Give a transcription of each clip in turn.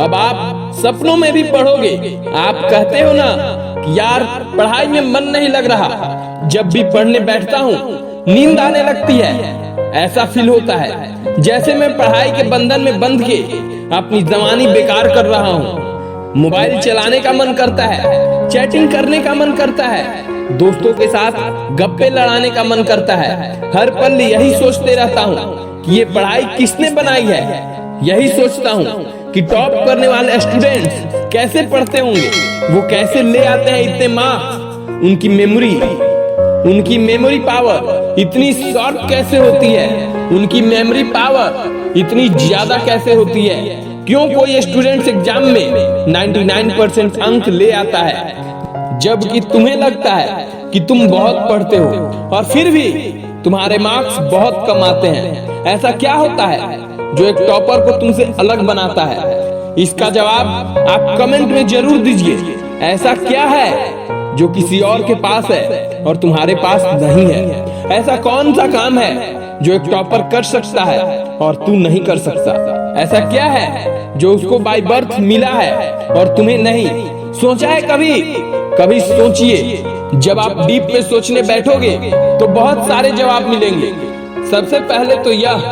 अब आप सपनों में भी पढ़ोगे। आप कहते हो ना कि यार पढ़ाई में मन नहीं लग रहा, जब भी पढ़ने बैठता हूँ नींद आने लगती है। ऐसा फील होता है जैसे मैं पढ़ाई के बंधन में बंध के अपनी जवानी बेकार कर रहा हूँ। मोबाइल चलाने का मन करता है, चैटिंग करने का मन करता है, दोस्तों के साथ गप्पे लड़ाने का मन करता है। हर पल यही सोचते रहता हूँ कि ये पढ़ाई किसने बनाई है। यही सोचता हूँ कि टॉप करने वाले स्टूडेंट्स कैसे पढ़ते होंगे, वो कैसे ले आते हैं इतने मार्क्स। उनकी मेमोरी पावर इतनी शॉर्ट कैसे होती है, उनकी मेमोरी पावर इतनी ज्यादा कैसे होती है। क्यों कोई स्टूडेंट्स एग्जाम में 99% अंक ले आता है, जबकि तुम्हें लगता है कि तुम बहुत पढ़ते हो और फिर भी तुम्हारे मार्क्स बहुत कम आते हैं। ऐसा क्या होता है जो एक टॉपर को तुमसे अलग बनाता है? इसका जवाब आप कमेंट में जरूर दीजिए। ऐसा क्या है जो किसी और के पास है और तुम्हारे पास नहीं है? ऐसा कौन सा काम है जो एक टॉपर कर सकता है और तू नहीं कर सकता? ऐसा क्या है जो उसको बाय बर्थ मिला है और तुम्हें नहीं? सोचा है कभी सोचिए। जब आप डीप में सोचने बैठोगे तो बहुत सारे जवाब मिलेंगे। सबसे पहले तो यह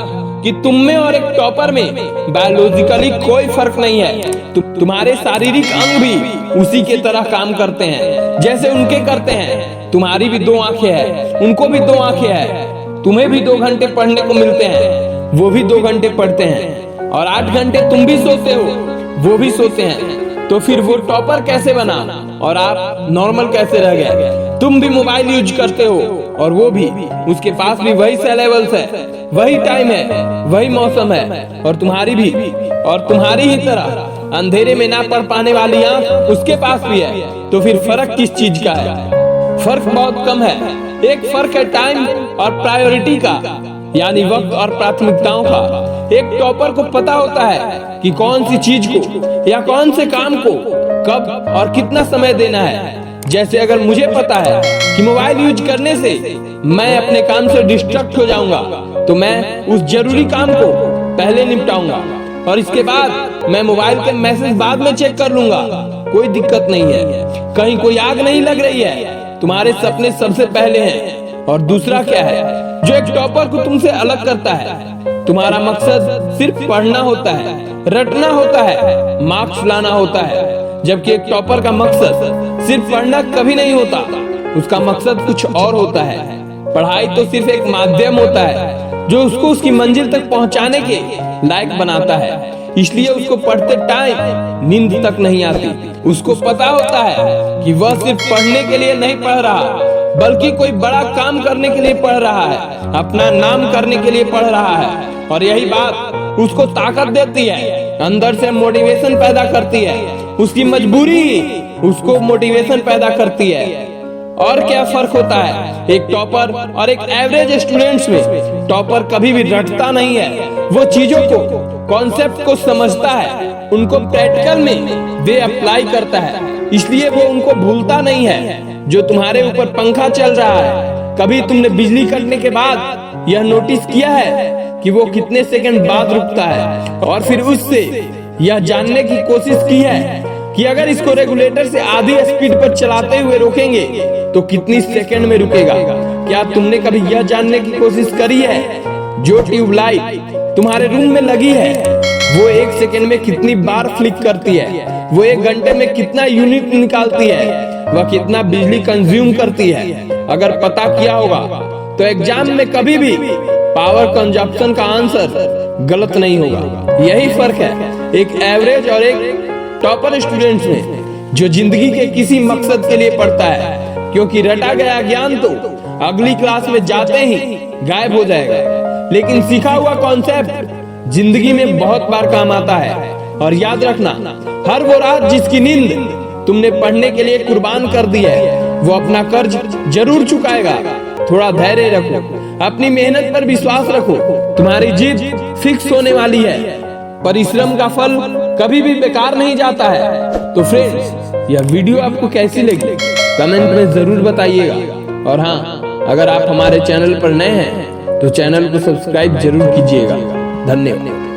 कि तुम में और एक टॉपर में बायोलॉजिकली कोई फर्क नहीं है। तुम्हारे शारीरिक अंग भी उसी के तरह काम करते हैं जैसे उनके करते हैं। तुम्हारी भी 2 आंखें हैं, उनको भी 2 आंखें हैं। तुम्हें भी 2 घंटे पढ़ने को मिलते हैं, वो भी 2 घंटे पढ़ते हैं। और 8 घंटे तुम भी सोते हो, वो भी सोते हैं। तो फिर वो टॉपर कैसे बना और आप नॉर्मल कैसे रह गए? तुम भी मोबाइल यूज करते हो और वो भी, उसके पास भी वही सिलेबस है, वही टाइम है, वही मौसम है। और तुम्हारी ही तरह अंधेरे में ना पढ़ पाने वाली आंख उसके पास भी है। तो फिर फर्क किस चीज का है? फर्क बहुत कम है। एक फर्क है टाइम और प्रायोरिटी का, यानी वक्त और प्राथमिकताओं का। एक टॉपर को पता होता है कि कौन सी चीज को या कौन से काम को कब और कितना समय देना है। जैसे अगर मुझे पता है कि मोबाइल यूज करने से मैं अपने काम से डिस्ट्रैक्ट हो जाऊंगा, तो मैं उस जरूरी काम को पहले निपटाऊंगा और इसके बाद मैं मोबाइल के मैसेज बाद में चेक कर लूंगा। कोई दिक्कत नहीं है, कहीं कोई आग नहीं लग रही है। तुम्हारे सपने सबसे पहले हैं। और दूसरा क्या है जो एक टॉपर को तुमसे अलग करता है? तुम्हारा मकसद सिर्फ पढ़ना होता है, रटना होता है, मार्क्स लाना होता है। जबकि एक टॉपर का मकसद सिर्फ पढ़ना कभी नहीं होता, उसका मकसद कुछ और होता है। पढ़ाई तो सिर्फ एक माध्यम होता है जो उसको उसकी मंजिल तक पहुंचाने के लायक बनाता है। इसलिए उसको पढ़ते टाइम नींद तक नहीं आती। उसको पता होता है कि वह सिर्फ पढ़ने के लिए नहीं पढ़ रहा, बल्कि कोई बड़ा काम करने के लिए पढ़ रहा है, अपना नाम करने के लिए पढ़ रहा है। और यही बात उसको ताकत देती है, अंदर से मोटिवेशन पैदा करती है। उसकी मजबूरी उसको मोटिवेशन पैदा करती है। और क्या फर्क होता है एक टॉपर और एक एवरेज स्टूडेंट्स में? टॉपर कभी भी रटता नहीं है, वो चीजों को, कॉन्सेप्ट को समझता है, उनको प्रैक्टिकल में वे अप्लाई करता है। इसलिए वो उनको भूलता नहीं है। जो तुम्हारे ऊपर पंखा चल रहा है, कभी तुमने बिजली कटने के बाद यह नोटिस किया है कि वो कितने सेकंड बाद रुकता है? और फिर उससे यह जानने की कोशिश की है कि अगर इसको रेगुलेटर से आधी स्पीड पर चलाते हुए रोकेंगे तो कितनी सेकंड में रुकेगा? क्या तुमने कभी यह जानने की कोशिश करी है जो ट्यूबलाइट तुम्हारे रूम में लगी है वो 1 सेकंड में कितनी बार फ्लिक करती है? वो 1 घंटे में कितना यूनिट निकालती है? वह कितना बिजली कंज्यूम करती है? अगर पता किया होगा तो एग्जाम में कभी भी पावर कंजप्शन का आंसर गलत नहीं होगा। यही फर्क है एक एवरेज और एक टॉपर स्टूडेंट्स में, जो जिंदगी के किसी मकसद के लिए पढ़ता है। क्योंकि रटा गया ज्ञान तो अगली क्लास में जाते ही गायब हो जाएगा, लेकिन सीखा हुआ कॉन्सेप्ट जिंदगी में बहुत बार काम आता है। और याद रखना, हर वो रात जिसकी नींद तुमने पढ़ने के लिए कुर्बान कर दी है, वो अपना कर्ज जरूर चुकाएगा। थोड़ा धैर्य रखो, अपनी मेहनत पर विश्वास रखो, तुम्हारी जीत फिक्स होने वाली है। परिश्रम का फल कभी भी बेकार नहीं जाता है। तो फ्रेंड्स, यह वीडियो आपको कैसी लगी कमेंट में जरूर बताइएगा। और हाँ, अगर आप हमारे चैनल पर नए हैं तो चैनल को सब्सक्राइब जरूर कीजिएगा। धन्यवाद।